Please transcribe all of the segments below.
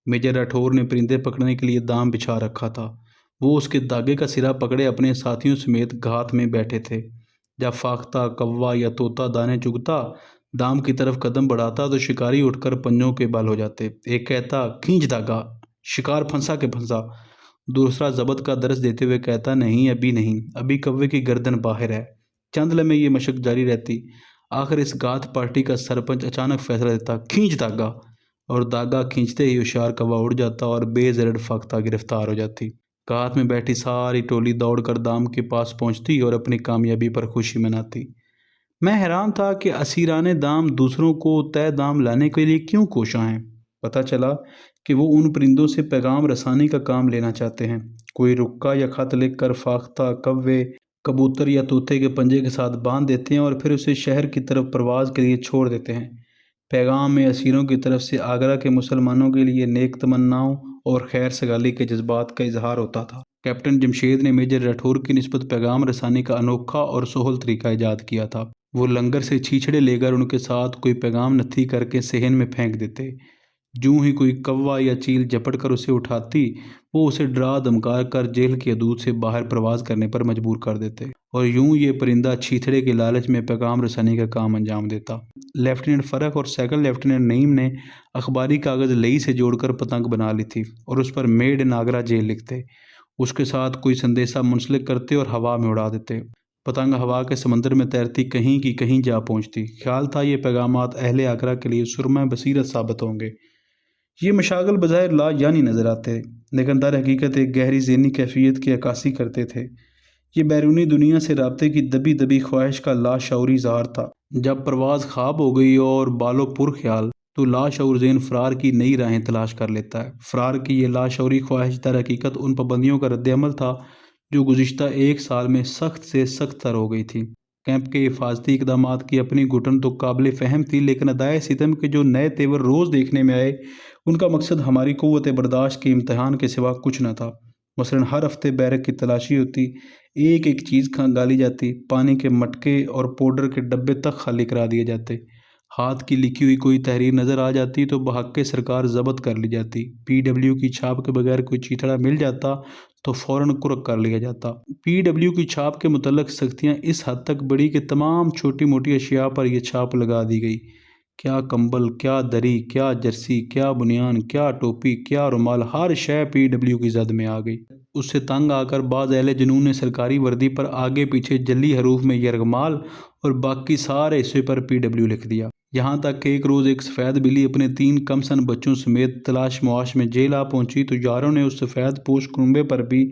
Major Rathore ने परिंदे पकड़ने के लिए दाम बिछा रखा था। वो उसके धागे का सिरा पकड़े अपने साथियों समेत घात में बैठे थे। जब फाख्ता, कौवा या तोता दाने चुगता दाम की तरफ कदम बढ़ाता तो शिकारी उठकर पंजों के बल हो जाते। एक कहता, खींच धागा, शिकार फंसा के फंसा। दूसरा जबत का दर्ज देते हुए कहता, नहीं अभी नहीं, अभी कौवे की गर्दन बाहर है। चंद लम्हे ये मशक जारी रहती। आखिर इस गात पार्टी का सरपंच अचानक फैसला देता, खींच धागा, और धागा खींचते ही होशियार कौवा उड़ जाता और बेजरड़ फाख्ता गिरफ्तार हो जाती। गात में बैठी सारी टोली दौड़कर दाम के पास पहुंचती और अपनी कामयाबी पर खुशी मनाती। मैं हैरान था कि असीराने दाम दूसरों को तय दाम लाने के लिए क्यों कोशा हैं। पता चला कि वो उन परिंदों से पैगाम रसानी का काम लेना चाहते हैं। कोई रुक्का या खत लिखकर फाख्ता, कव्वे, कबूतर या तोते के पंजे के साथ बांध देते हैं और फिर उसे शहर की तरफ परवाज के लिए छोड़ देते हैं। पैगाम में असीरों की तरफ से आगरा के मुसलमानों के लिए नेक तमन्नाओं और खैर सगाली के जज्बात का इजहार होता था। कैप्टन जमशेद ने मेजर राठौर की निस्बत पैगाम रसानी का अनोखा और सोहल तरीका ईजाद किया था। वो लंगर से छीछड़े लेकर उनके साथ कोई पैगाम नत्थी करके सेहन में फेंक देते। जूं ही कोई कौवा या चील झपट कर उसे उठाती, वो उसे डरा धमका कर जेल की हदूद से बाहर प्रवास करने पर मजबूर कर देते, और यूं ये परिंदा छीछड़े के लालच में पैगाम रसानी का काम अंजाम देता। लेफ्टिनेंट फ़रक और सेकंड लेफ्टिनेंट नईम ने अखबारी कागज़ लई से जोड़कर पतंग बना ली थी और उस पर मेड इन आगरा जेल लिखते। उसके साथ कोई संदेशा मुंसलिक करते और हवा में उड़ा देते। पतंग हवा के समंदर में तैरती कहीं की कहीं जा पहुंचती। ख्याल था ये पैगामात अहले आगरा के लिए सुरमा बसीरत साबित होंगे। ये मशागल बज़ाहिर ला यानी नज़र आते, लेकिन दर हकीकत एक गहरी ज़हनी कैफियत की अक्कासी करते थे। ये बैरूनी दुनिया से राब्ते की दबी दबी ख्वाहिश का लाशऊरी इज़हार था। जब परवाज़ ख्वाब हो गई और बालो पुर ख्याल, तो लाशऊर ज़हन फ़रार की नई राहें तलाश कर लेता है। फ़रार की ये लाशऊरी ख्वाहिश दर हकीकत उन पाबंदियों का रद्दअमल था जो गुज़िश्ता एक साल में सख्त से सख्त तर हो गई थी। कैंप के हिफाजती इक़दामात की अपनी घुटन तो काबिल फ़हम थी, लेकिन अदाए सितम के जो नए तेवर रोज़ देखने में आए, उनका मकसद हमारी क़ुव्वत बर्दाश्त के इम्तहान के सिवा कुछ न था। मसलन हर हफ्ते बैरक की तलाशी होती, एक एक चीज़ गाली जाती, पानी के मटके और पाउडर के डब्बे तक खाली करा दिए जाते। हाथ की लिखी हुई कोई तहरीर नज़र आ जाती तो बहक़ सरकार ज़ब्त कर ली जाती। PW की छाप के बगैर कोई चीथड़ा मिल जाता तो फ़ौरन कुर्क कर लिया जाता। PW की छाप के मुतल्लिक़ सख्तियाँ इस हद तक बढ़ी कि तमाम छोटी मोटी अशिया पर यह छाप लगा दी गई। क्या कंबल, क्या दरी, क्या जर्सी, क्या बुनियान, क्या टोपी, क्या रुमाल, हर शय PW की जद में आ गई। उससे तंग आकर बाज़ अहले जुनून ने सरकारी वर्दी पर आगे पीछे जली हरूफ में यरगमाल और बाकी सारे हिस्से पर PW लिख दिया। यहाँ तक कि एक रोज़ एक सफ़ेद बिल्ली अपने 3 कमसन बच्चों समेत तलाश मुआश में जेल आ पहुँची तो यारों ने उस सफ़ेद पोश कुनबे पर भी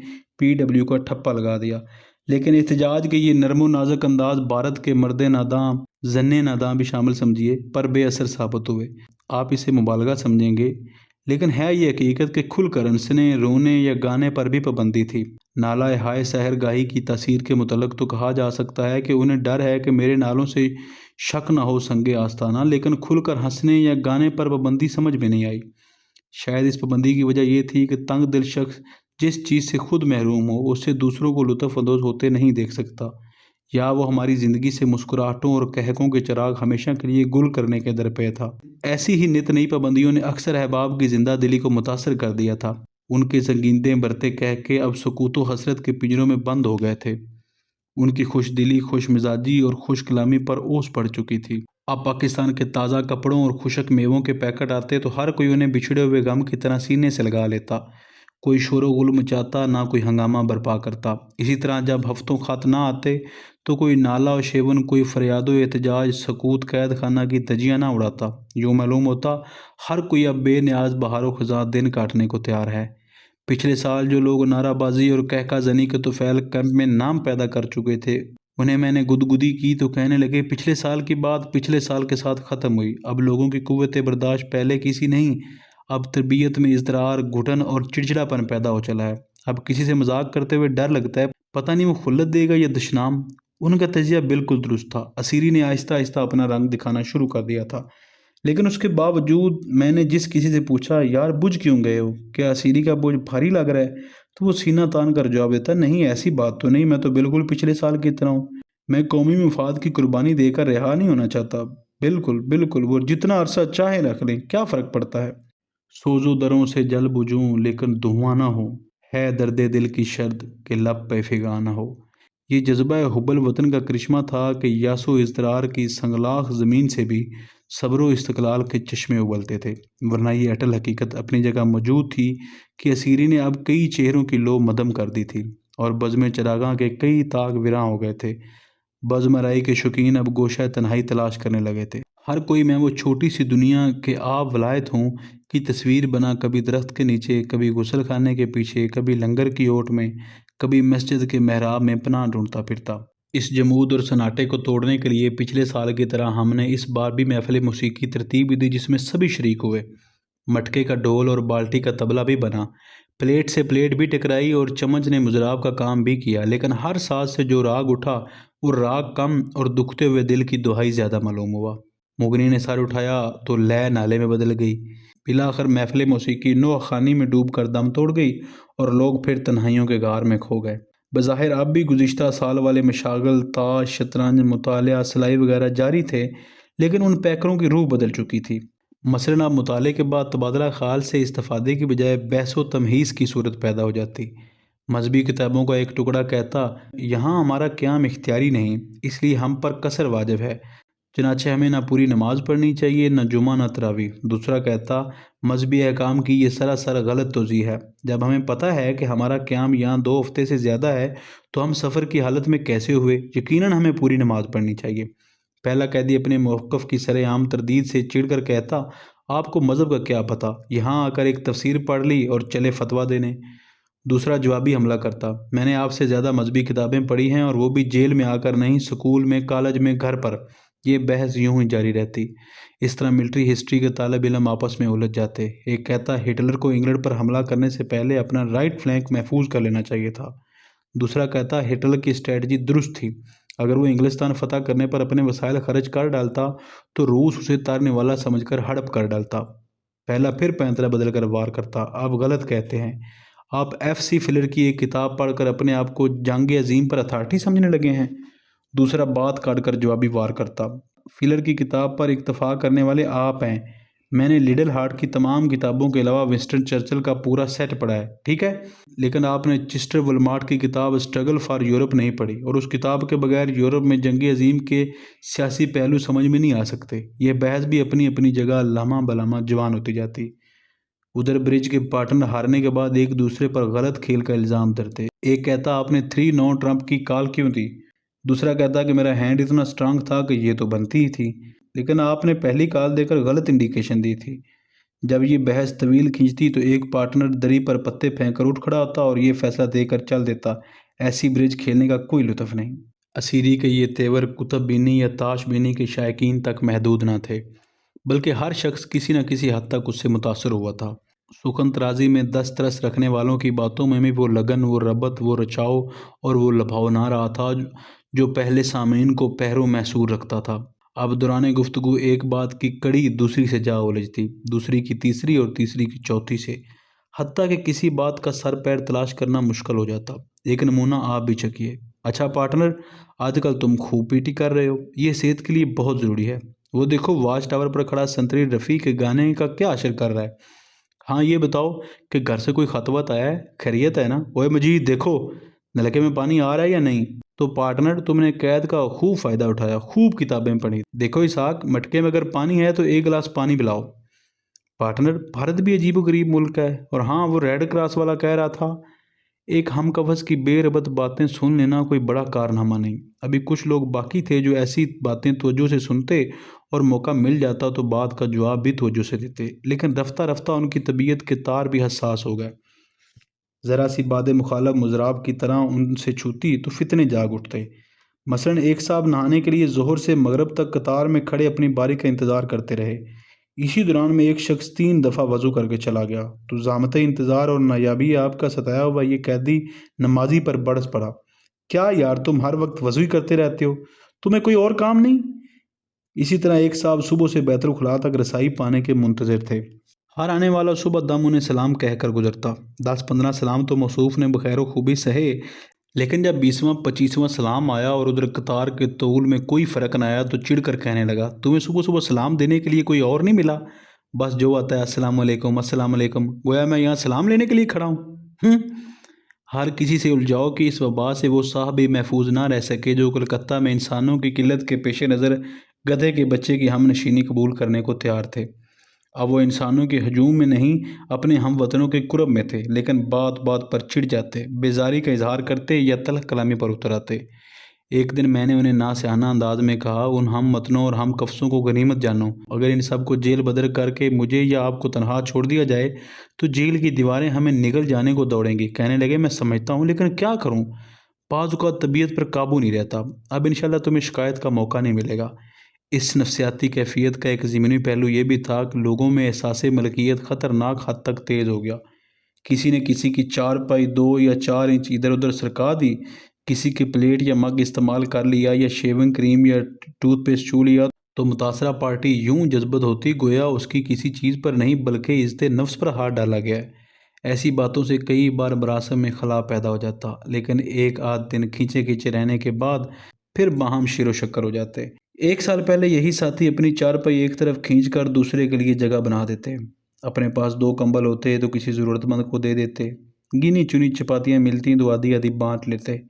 PW का ठप्पा लगा दिया। लेकिन एहतजाज के ये नरमो नाजुक अंदाज भारत के मर्द नादां, जन्ने नादां भी शामिल समझिए, पर बेअसर साबित हुए। आप इसे मुबालगा समझेंगे, लेकिन है ये हकीकत कि खुलकर हंसने, रोने या गाने पर भी पाबंदी थी। नाला हाय सहर गाही की तासीर के मुतल्लिक़ तो कहा जा सकता है कि उन्हें डर है कि मेरे नालों से शक ना हो संगे आस्ताना, लेकिन खुलकर हंसने या गाने पर पाबंदी समझ में नहीं आई। शायद इस पाबंदी की वजह यह थी कि तंग दिल शख्स जिस चीज़ से खुद महरूम हो, उससे दूसरों को लुत्फ़ अंदोज़ होते नहीं देख सकता, या वो हमारी ज़िंदगी से मुस्कुराहटों और कहकों के चिराग हमेशा के लिए गुल करने के दर पे था। ऐसी ही नित नई पाबंदियों ने अक्सर अहबाब की ज़िंदा दिली को मुतासर कर दिया था। उनके संगीनतें बरते कह के अब सुकूत व हसरत के पिंजरों में बंद हो गए थे। उनकी खुश दिली, खुश मिजाजी और खुश कलामी पर ओस पड़ चुकी थी। अब पाकिस्तान के ताज़ा कपड़ों और खुशक मेवों के पैकेट आते तो हर कोई उन्हें बिछड़े हुए गम की तरह सीने से लगा लेता। कोई शोरो गुल मचाता, ना कोई हंगामा बर्पा करता। इसी तरह जब हफ्तों खत ना आते तो कोई नाला और शेवन, कोई फरियादो एहतजाज, सकूत कैद खाना की तजियाँ ना उड़ाता। यूँ मालूम होता हर कोई अब बेनियाज बहारो ख़ुज़ा दिन काटने को तैयार है। पिछले साल जो लोग नाराबाजी और कहका जनी के तुफैल कैंप में नाम पैदा कर चुके थे, उन्हें मैंने गुदगुदी की तो कहने लगे, पिछले साल की बात पिछले साल के साथ ख़त्म हुई। अब लोगों की कुव्वत बर्दाश्त पहले की सी नहीं। अब तरबियत में इज़्तिरार, घुटन और चिड़चिड़ापन पैदा हो चला है। अब किसी से मजाक करते हुए डर लगता है, पता नहीं वो खुल्लत देगा या दुश्नाम। उनका तजिया बिल्कुल दुरुस्त था। असीरी ने आहिस्ता आहिस्ता अपना रंग दिखाना शुरू कर दिया था, लेकिन उसके बावजूद मैंने जिस किसी से पूछा, यार बुझ क्यों गए हो, क्या असीरी का बोझ भारी लग रहा है, तो वो सीना तान कर जवाब देता, नहीं ऐसी बात तो नहीं, मैं तो बिल्कुल पिछले साल की तरह हूँ। मैं कौमी मफाद की कुर्बानी देकर रिहा नहीं होना चाहता। बिल्कुल बिल्कुल, वो जितना अरसा चाहे रख लें, क्या फ़र्क पड़ता है। سوزو دروں سے جل بجھوں لیکن دھواں نہ ہو، ہے درد دل کی شرط کہ لب پہ فغاں نہ ہو۔ یہ جذبہ حب الوطن کا کرشمہ تھا کہ یاس و اضطرار کی سنگلاخ زمین سے بھی صبر و استقلال کے چشمے ابلتے تھے، ورنہ یہ اٹل حقیقت اپنی جگہ موجود تھی کہ اسیری نے اب کئی چہروں کی لو مدم کر دی تھی اور بزم چراغاں کے کئی طاق ویراں ہو گئے تھے۔ بزم رائی کے شوقین اب گوشہ تنہائی تلاش کرنے لگے تھے۔ ہر کوئی میں وہ چھوٹی سی دنیا کے آب ولایت ہوں کی تصویر بنا کبھی درخت کے نیچے، کبھی غسل خانے کے پیچھے، کبھی لنگر کی اوٹ میں، کبھی مسجد کے محراب میں پناہ ڈھونڈتا پھرتا۔ اس جمود اور سناٹے کو توڑنے کے لیے پچھلے سال کی طرح ہم نے اس بار بھی محفل موسیقی ترتیب دی جس میں سبھی شریک ہوئے۔ مٹکے کا ڈول اور بالٹی کا طبلہ بھی بنا، پلیٹ سے پلیٹ بھی ٹکرائی اور چمچ نے مضراب کا کام بھی کیا، لیکن ہر ساز سے جو راگ اٹھا وہ راگ کم اور دکھتے ہوئے دل کی دہائی زیادہ معلوم ہوا۔ مغنی نے سر اٹھایا تو لے نالے میں بدل گئی۔ بالآخر محفل موسیقی نوح خوانی میں ڈوب کر دم توڑ گئی اور لوگ پھر تنہائیوں کے غار میں کھو گئے۔ بظاہر اب بھی گزشتہ سال والے مشاغل، تاش، شطرنج، مطالعہ، سلائی وغیرہ جاری تھے، لیکن ان پیکروں کی روح بدل چکی تھی۔ مثلاً اب مطالعے کے بعد تبادلہ خیال سے استفادے کی بجائے بحث و تمہیز کی صورت پیدا ہو جاتی۔ مذہبی کتابوں کا ایک ٹکڑا کہتا، یہاں ہمارا قیام اختیاری نہیں، اس لیے ہم پر قصر واجب ہے، چنانچہ ہمیں نہ پوری نماز پڑھنی چاہیے، نہ جمعہ نہ تراویح۔ دوسرا کہتا، مذہبی احکام کی یہ سراسر غلط توضیح ہے، جب ہمیں پتہ ہے کہ ہمارا قیام یہاں 2 ہفتے سے زیادہ ہے تو ہم سفر کی حالت میں کیسے ہوئے؟ یقیناً ہمیں پوری نماز پڑھنی چاہیے۔ پہلا قیدی اپنے موقف کی سر عام تردید سے چڑ کر کہتا، آپ کو مذہب کا کیا پتہ، یہاں آ کر ایک تفسیر پڑھ لی اور چلے فتویٰ دینے۔ دوسرا جوابی حملہ کرتا، میں نے آپ سے زیادہ مذہبی کتابیں پڑھی ہیں اور وہ بھی جیل میں آ کر نہیں، سکول میں، کالج میں، گھر پر۔ یہ بحث یوں ہی جاری رہتی۔ اس طرح ملٹری ہسٹری کے طالب علم آپس میں الجھ جاتے۔ ایک کہتا، ہٹلر کو انگلینڈ پر حملہ کرنے سے پہلے اپنا رائٹ فلینک محفوظ کر لینا چاہیے تھا۔ دوسرا کہتا، ہٹلر کی اسٹریٹجی درست تھی، اگر وہ انگلستان فتح کرنے پر اپنے وسائل خرچ کر ڈالتا تو روس اسے تارنے والا سمجھ کر ہڑپ کر ڈالتا۔ پہلا پھر پینترا بدل کر وار کرتا، آپ غلط کہتے ہیں، آپ ایف سی فلر کی ایک کتاب پڑھ کر اپنے آپ کو جنگ عظیم پر اتھارٹی سمجھنے لگے ہیں۔ دوسرا بات کاٹ کر جوابی وار کرتا، فلر کی کتاب پر اکتفا کرنے والے آپ ہیں، میں نے لیڈل ہارٹ کی تمام کتابوں کے علاوہ ونسٹن چرچل کا پورا سیٹ پڑھا ہے، ٹھیک ہے، لیکن آپ نے چسٹر ولمارٹ کی کتاب اسٹرگل فار یورپ نہیں پڑھی، اور اس کتاب کے بغیر یورپ میں جنگ عظیم کے سیاسی پہلو سمجھ میں نہیں آ سکتے۔ یہ بحث بھی اپنی اپنی جگہ لمحہ بلمحہ جوان ہوتی جاتی۔ ادھر برج کے پارٹنر ہارنے کے بعد ایک دوسرے پر غلط کھیل کا الزام دھرتے۔ ایک کہتا، آپ نے 3 نو ٹرمپ کی کال کیوں دی؟ دوسرا کہتا کہ میرا ہینڈ اتنا سٹرانگ تھا کہ یہ تو بنتی ہی تھی، لیکن آپ نے پہلی کال دے کر غلط انڈیکیشن دی تھی۔ جب یہ بحث طویل کھینچتی تو ایک پارٹنر دری پر پتے پھینک کر اٹھ کھڑا ہوتا اور یہ فیصلہ دے کر چل دیتا، ایسی برج کھیلنے کا کوئی لطف نہیں۔ اسیری کے یہ تیور کتب بینی یا تاش بینی کے شائقین تک محدود نہ تھے، بلکہ ہر شخص کسی نہ کسی حد تک اس سے متاثر ہوا تھا۔ سخن ترازی میں دسترس رکھنے والوں کی باتوں میں بھی وہ لگن، وہ ربط، وہ رچاؤ اور وہ لبھاؤ نہ رہا تھا جو پہلے سامعین کو پہرو محصور رکھتا تھا۔ اب دوران گفتگو ایک بات کی کڑی دوسری سے جا الجھتی، دوسری کی تیسری اور تیسری کی چوتھی سے، حتیٰ کہ کسی بات کا سر پیر تلاش کرنا مشکل ہو جاتا۔ ایک نمونہ آپ بھی چکھیے۔ اچھا پارٹنر، آج کل تم خوب پیٹی کر رہے ہو، یہ صحت کے لیے بہت ضروری ہے۔ وہ دیکھو واچ ٹاور پر کھڑا سنتری رفیع کے گانے کا کیا اثر کر رہا ہے۔ ہاں یہ بتاؤ کہ گھر سے کوئی خط وط آیا ہے، خیریت ہے نا؟ اوے مجید دیکھو نلکے میں پانی آ رہا ہے یا نہیں؟ تو پارٹنر، تم نے قید کا خوب فائدہ اٹھایا، خوب کتابیں پڑھی۔ دیکھو اسحاق، مٹکے میں اگر پانی ہے تو ایک گلاس پانی پلاؤ۔ پارٹنر، بھارت بھی عجیب و غریب ملک ہے، اور ہاں وہ ریڈ کراس والا کہہ رہا تھا، ایک ہم کفس کی بے ربط باتیں سن لینا کوئی بڑا کارنامہ نہیں۔ ابھی کچھ لوگ باقی تھے جو ایسی باتیں توجہ سے سنتے اور موقع مل جاتا تو بات کا جواب بھی توجہ سے دیتے، لیکن رفتہ رفتہ ان کی طبیعت کے تار بھی حساس ہو گئے۔ ذرا سی باد مخالف مضراب کی طرح ان سے چھوتی تو فتنے جاگ اٹھتے۔ مثلاً ایک صاحب نہانے کے لیے ظہر سے مغرب تک قطار میں کھڑے اپنی باری کا انتظار کرتے رہے۔ اسی دوران میں ایک شخص 3 دفعہ وضو کر کے چلا گیا تو زحمت انتظار اور نایابی آپ کا ستایا ہوا یہ قیدی نمازی پر برس پڑا، کیا یار تم ہر وقت وضو ہی کرتے رہتے ہو، تمہیں کوئی اور کام نہیں؟ اسی طرح ایک صاحب صبح سے بیت الخلاء تک رسائی پانے کے منتظر تھے۔ ہر آنے والا صبح دم انہیں سلام کہہ کر گزرتا۔ 10-15 سلام تو موصوف نے بخیر و خوبی سہے، لیکن جب 20واں 25واں سلام آیا اور ادھر قطار کے طول میں کوئی فرق نہ آیا تو چڑ کر کہنے لگا، تمہیں صبح صبح سلام دینے کے لیے کوئی اور نہیں ملا؟ बस जो आता है अस्सलाम वालेकुम, गोया मैं यहाँ सलाम लेने के लिए खड़ा हूँ। हर किसी से उलझाओ कि इस वबा से वो साहब भी महफूज ना रह सके जो कलकत्ता में इंसानों की किल्लत के पेश नज़र गधे के बच्चे की हम नशीनी कबूल करने को तैयार थे। अब वो इंसानों के हजूम में नहीं, अपने हम वतनों के कुरब में थे, लेकिन बात बात पर चिढ़ जाते, बेजारी का इजहार करते या तल्ख कलामी पर उतर आते। एक दिन मैंने उन्हें नासिहाना अंदाज में कहा, उन हम मतनों और हम कफ्सों को गनीमत जानो। अगर इन सब को जेल बदर करके मुझे या आपको तनहा छोड़ दिया जाए तो जेल की दीवारें हमें निगल जाने को दौड़ेंगी। कहने लगे, मैं समझता हूँ, लेकिन क्या करूँ, बाज़ औक़ात तबीयत पर काबू नहीं रहता। अब इंशाल्लाह तुम्हें शिकायत का मौका नहीं मिलेगा। इस नफसियाती कैफियत का एक ज़मीनी पहलू ये भी था कि लोगों में एहसास मलकियत ख़तरनाक हद तक तेज़ हो गया। किसी ने किसी की चारपाई 2 या 4 इंच इधर उधर सरका दी, किसी की प्लेट या मग इस्तेमाल कर लिया या शेविंग क्रीम या टूथपेस्ट छू लिया, तो मुतासरा पार्टी यूं जज्बत होती गोया उसकी किसी चीज़ पर नहीं बल्कि इज़्ज़त नफ्स पर हाथ डाला गया है। ऐसी बातों से कई बार मरासम में खला पैदा हो जाता, लेकिन एक आध दिन खींचे खींचे रहने के बाद फिर बाहम शीरो शक्कर हो जाते। एक साल पहले यही साथी अपनी चारपाई एक तरफ खींच कर दूसरे के लिए जगह बना देते। अपने पास 2 कंबल होते तो किसी ज़रूरतमंद को दे देते। गिनी चुनी चपातियाँ मिलती तो आधी आधी बांट लेते।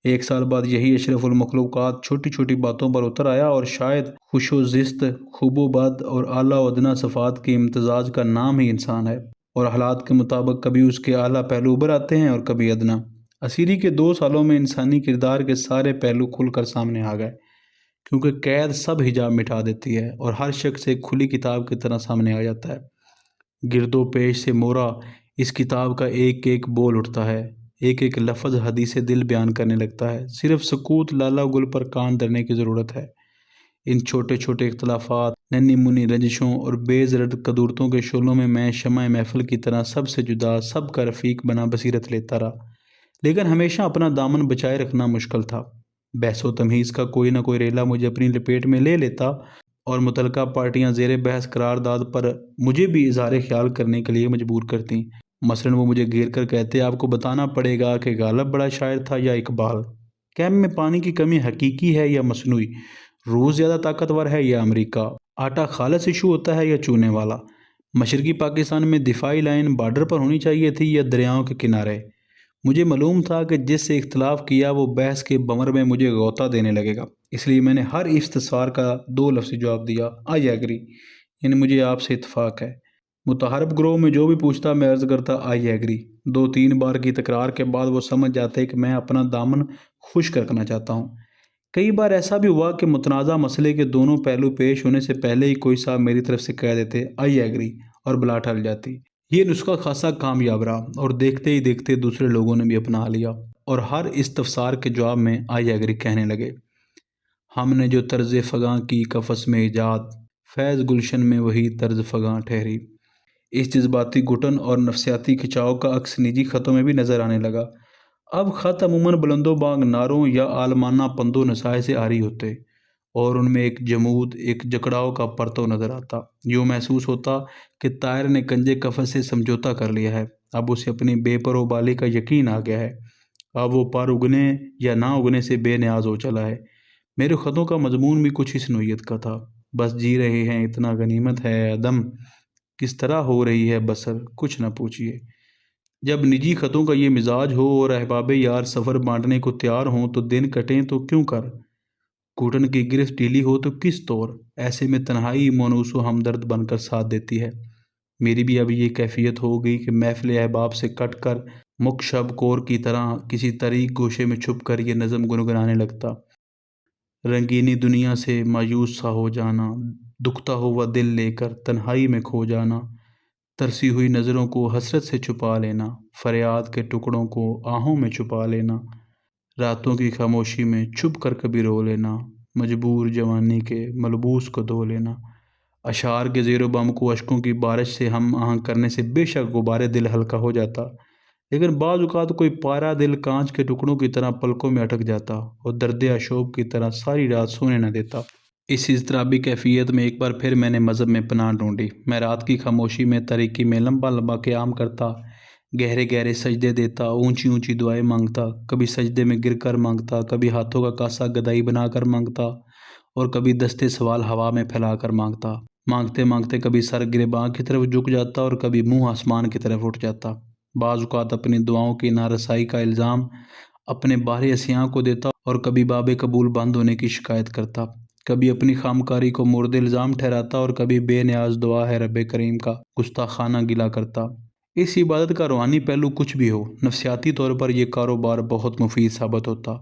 एक साल बाद यही अशरफुल मखलूक़ात छोटी छोटी बातों पर उतर आया और शायद खुशोज़िस्त, खूबोबद और आला व अदना सफ़ात के इम्तजाज का नाम ही इंसान है, और हालात के मुताबिक कभी उसके आला पहलू उभर आते हैं और कभी अदना। असीरी के 2 सालों में इंसानी किरदार के सारे पहलू खुलकर सामने आ गए, क्योंकि कैद सब हिजाब मिटा देती है और हर शख्स एक खुली किताब की तरह सामने आ जाता है। गिरदो पेश से मोरा इस किताब का एक एक बोल उठता है, एक एक लफ्ज़ हदीस दिल बयान करने लगता है। सिर्फ सकूत लाला गुल पर कान धरने की ज़रूरत है। इन छोटे छोटे इख्तलाफात, नन्ही मुन्नी रंजिशों और बेज़रद कदूरतों के शोलों में मैं शम्मा महफिल की तरह सबसे जुदा, सबका रफ़ीक बना बसीरत लेता रहा, लेकिन हमेशा अपना दामन बचाए रखना मुश्किल था। बहसो तमीज़ का कोई ना कोई रेला मुझे अपनी लपेट में ले लेता और मुतलका पार्टियां ज़ेरे बहस करारदाद पर मुझे भी इज़हार ख्याल करने के लिए मजबूर करतीं। मसलन वो मुझे घेर कर कहते, आपको बताना पड़ेगा कि गालिब बड़ा शायर था या इकबाल, कैम में पानी की कमी हकीकी है या मसनूई, रूस ज़्यादा ताकतवर है या अमेरिका, आटा खालस इशू होता है या चूने वाला, मशरकी पाकिस्तान में दिफाई लाइन बॉर्डर पर होनी चाहिए थी या दरियाओं के किनारे। मुझे मालूम था कि जिससे इख्तलाफ किया वो बहस के बमर में मुझे गौता देने लगेगा, इसलिए मैंने हर इस्तिफसार का 2 लफ्ज़ी जवाब दिया, आई एग्री, यानी मुझे आपसे इत्तफाक है। मुतहरब ग्रोह में जो भी पूछता मैं अर्ज़ करता, आई एग्री। 2-3 बार की तकरार के बाद वो समझ जाते कि मैं अपना दामन खुश्क रखना चाहता हूँ। कई बार ऐसा भी हुआ कि मुतनाज़ा मसले के दोनों पहलू पेश होने से पहले ही कोई साहब मेरी तरफ से कह देते, आई एग्री, और बला टल जाती। ये नुस्खा खासा कामयाब रहा और देखते ही देखते दूसरे लोगों ने भी अपना लिया और हर इस्तफसार के जवाब में आई एग्री कहने लगे। हमने जो तर्ज फ़गां की कफस में ईजाद, फैज़ गुलशन में वही तर्ज फ़गां ठहरी। इस जज्बाती घुटन और नफसियाती खिंचाव का अक्स निजी ख़तों में भी नज़र आने लगा। अब ख़त अमूमन बुलंदो बांग नारों या आलमाना पंदो नसाए से आरी होते और उनमें एक जमूद, एक जकड़ाव का परतव नज़र आता। यूँ महसूस होता कि तायर ने कंजे कफस से समझौता कर लिया है। अब उसे अपनी बेपरोबाली का यकीन आ गया है। अब वो पर उगने या ना उगने से बेनियाज हो चला है। मेरे ख़तों का मजमून भी कुछ इस नोयत का था, बस जी रहे हैं, इतना गनीमत है अदम, किस तरह हो रही है बसर, कुछ न पूछिए। जब निजी ख़तों का ये मिजाज हो और अहबाब यार सफ़र बांटने को तैयार हों तो दिन कटें तो क्यों कर, घुटन की गिरफ्त ढीली हो तो किस तौर, ऐसे में तन्हाई मोनूस व हमदर्द बनकर साथ देती है। मेरी भी अब ये कैफियत हो गई कि महफिल अहबाब से कट कर मुकशब कोर की तरह किसी तरीक गोशे में छुप कर ये नज़म गुनगुनाने लगता। रंगीनी दुनिया से मायूस सा हो जाना, दुखता हुआ दिल लेकर तन्हाई में खो जाना, तरसी हुई नज़रों को हसरत से छुपा लेना, फरियाद के टुकड़ों को आहों में छुपा लेना, रातों की खामोशी में छुप कर कभी रो लेना, मजबूर जवानी के मलबूस को धो लेना। अशार के ज़ेरो बम को अश्कों की बारिश से हम आहंग करने से बेशक गुबारे दिल हल्का हो जाता, लेकिन बाज़ औक़ात कोई पारा दिल कांच के टुकड़ों की तरह पलकों में अटक जाता और दर्द अशोक की तरह सारी रात सोने न देता। इस इज़्तिराबी कैफियत में एक बार फिर मैंने मज़हब में पनाह ढूंढी। मैं रात की खामोशी में तरीकी में लंबा लंबा क़याम करता, गहरे गहरे सजदे देता, ऊंची ऊंची दुआएं मांगता, कभी सजदे में गिरकर मांगता, कभी हाथों का कासा गदाई बनाकर मांगता और कभी दस्ते सवाल हवा में फैलाकर मांगता। مانگتے مانگتے کبھی سر گریباں کی طرف جھک جاتا اور کبھی منہ آسمان کی طرف اٹھ جاتا۔ بعض اوقات اپنی دعاؤں کی نارسائی کا الزام اپنے بار اسیاں کو دیتا اور کبھی باب قبول بند ہونے کی شکایت کرتا، کبھی اپنی خامکاری کو مورد الزام ٹھہراتا اور کبھی بے نیاز دعا ہے رب کریم کا گستاخانہ گلہ کرتا۔ اس عبادت کا روحانی پہلو کچھ بھی ہو، نفسیاتی طور پر یہ کاروبار بہت مفید ثابت ہوتا۔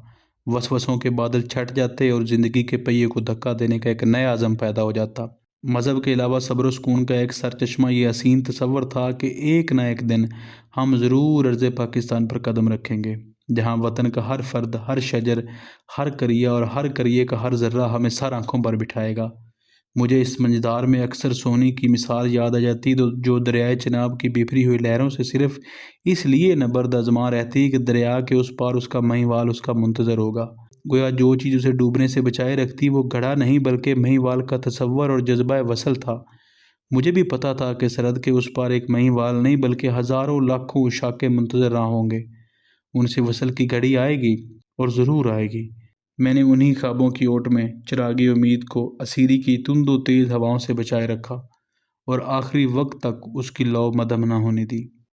وسوسوں کے بادل چھٹ جاتے اور زندگی کے پہیے کو دھکا دینے کا ایک نیا عزم پیدا ہو جاتا۔ مذہب کے علاوہ صبر و سکون کا ایک سرچشمہ یہ حسین تصور تھا کہ ایک نہ ایک دن ہم ضرور ارض پاکستان پر قدم رکھیں گے، جہاں وطن کا ہر فرد، ہر شجر، ہر قریہ اور ہر قریے کا ہر ذرہ ہمیں سر آنکھوں پر بٹھائے گا۔ مجھے اس منجدار میں اکثر سونی کی مثال یاد آ جاتی جو دریائے چناب کی بکھری ہوئی لہروں سے صرف اس لیے نبرد ازماں رہتی کہ دریا کے اس پار اس کا مہیوال اس کا منتظر ہوگا۔ گویا جو چیز اسے ڈوبنے سے بچائے رکھتی وہ گھڑا نہیں بلکہ مہیوال کا تصور اور جذبہ وصل تھا۔ مجھے بھی پتہ تھا کہ سرحد کے اس پار ایک مہیوال نہیں بلکہ ہزاروں لاکھوں عشاقیں منتظر رہا ہوں گے۔ ان سے وصل کی گھڑی آئے گی اور ضرور آئے گی۔ میں نے انہی خوابوں کی اوٹ میں چراغی امید کو اسیری کی تند و تیز ہواؤں سے بچائے رکھا اور آخری وقت تک اس کی لو مدھم نہ ہونے دی۔